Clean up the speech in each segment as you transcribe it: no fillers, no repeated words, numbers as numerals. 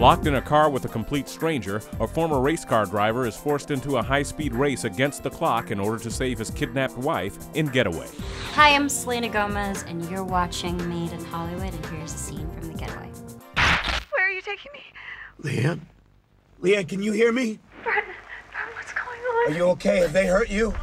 Locked in a car with a complete stranger, a former race car driver is forced into a high-speed race against the clock in order to save his kidnapped wife in Getaway. Hi, I'm Selena Gomez, and you're watching Made in Hollywood, and here's a scene from The Getaway. Where are you taking me? Leanne? Leanne, can you hear me? Brent, what's going on? Are you okay? Have they hurt you?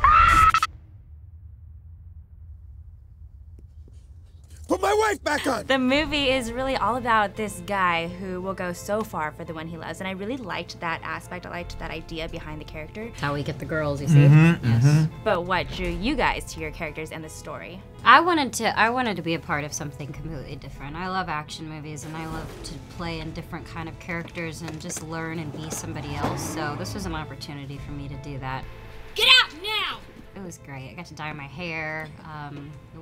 Put my wife back on! The movie is really all about this guy who will go so far for the one he loves, and I really liked that aspect. I liked that idea behind the character. How we get the girls, you see? Yes. But what drew you guys to your characters and the story? I wanted to be a part of something completely different. I love action movies, and I love to play in different kind of characters and just learn and be somebody else. So this was an opportunity for me to do that. Get out now! It was great. I got to dye my hair,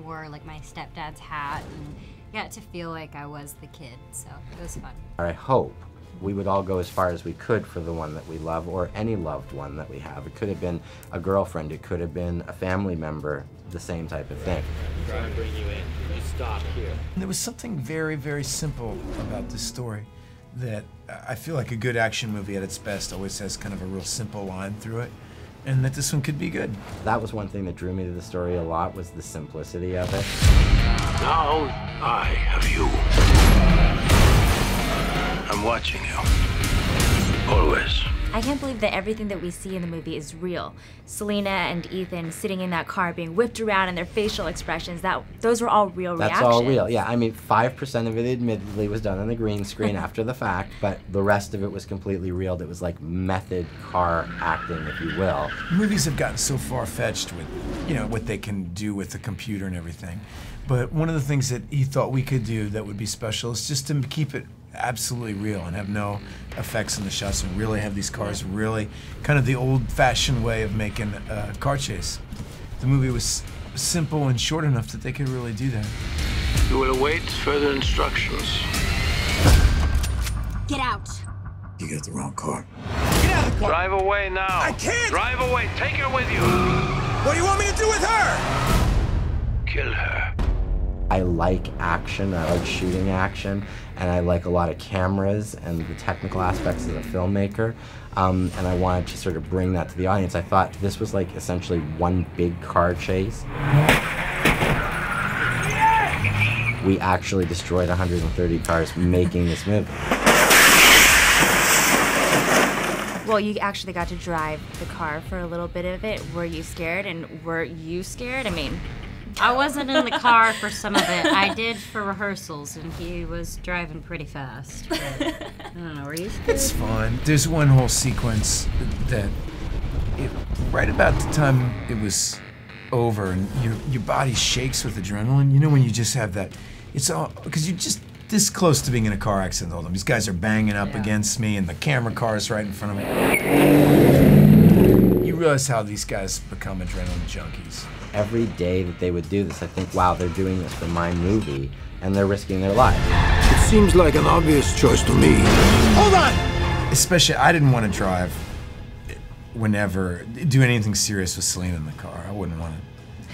wore like my stepdad's hat, and got to feel like I was the kid, so it was fun. I hope we would all go as far as we could for the one that we love, or any loved one that we have. It could have been a girlfriend, it could have been a family member, the same type of thing. I'm trying to bring you in. You stop here. There was something very, very simple about this story that I feel like a good action movie at its best always has kind of a real simple line through it, and that this one could be good. That was one thing that drew me to the story a lot, was the simplicity of it. Now I have you. I'm watching you. Always. I can't believe that everything that we see in the movie is real. Selena and Ethan sitting in that car being whipped around and their facial expressions, those were all real reactions. That's all real, yeah. I mean, 5% of it admittedly was done on the green screen after the fact, but the rest of it was completely real. It was like method car acting, if you will. Movies have gotten so far-fetched with, you know, what they can do with the computer and everything. But one of the things that he thought we could do that would be special is just to keep it absolutely real and have no effects in the shots and really have these cars really kind of the old-fashioned way of making a car chase. The movie was simple and short enough that they could really do that. You will await further instructions. Get out! You got the wrong car. Get out of the car! Drive away now. I can't! Drive away. Take her with you. What do you want me to do with her? Kill her. I like action, I like shooting action, and I like a lot of cameras and the technical aspects as a filmmaker, and I wanted to sort of bring that to the audience. I thought this was like essentially one big car chase. We actually destroyed 130 cars making this movie. Well, you actually got to drive the car for a little bit of it. Were you scared, and were you scared? I mean, I wasn't in the car for some of it. I did for rehearsals, and he was driving pretty fast. But I don't know, were you scared? It's fun. There's one whole sequence that, right about the time it was over, and your body shakes with adrenaline. You know when you just have that, it's all, because you're just this close to being in a car accident all the time. These guys are banging up against me, and the camera car is right in front of me. You realize how these guys become adrenaline junkies. Every day that they would do this, I think, wow, they're doing this for my movie, and they're risking their lives. It seems like an obvious choice to me. Hold on! Especially, I didn't want to drive do anything serious with Selena in the car. I wouldn't want it.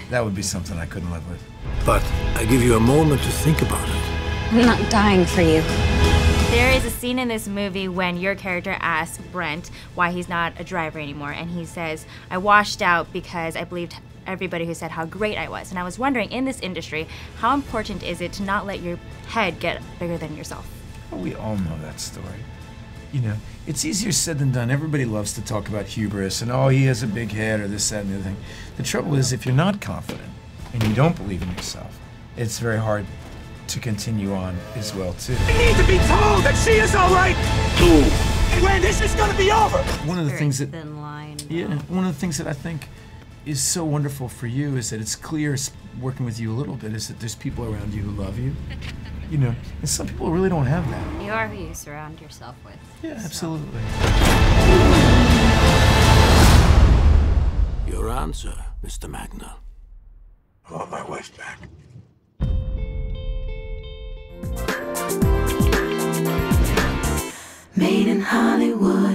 That would be something I couldn't live with. But I give you a moment to think about it. I'm not dying for you. there is a scene in this movie when your character asks Brent why he's not a driver anymore, and he says, I washed out because I believed everybody who said how great I was. And I was wondering, in this industry, how important is it to not let your head get bigger than yourself? Well, we all know that story. You know, it's easier said than done. Everybody loves to talk about hubris and, oh, he has a big head or this, that, and the other thing. The trouble is, if you're not confident and you don't believe in yourself, it's very hard to continue on as well, too. I need to be told that she is all right, too. When this is going to be over. One of the things that, thin line. one of the things that I think is so wonderful for you is that it's clear, working with you a little bit, is that there's people around you who love you. You know, and some people really don't have that. You are who you surround yourself with. Yeah, so. absolutely. Your answer, Mr. Magna. I want my wife back. Made in Hollywood.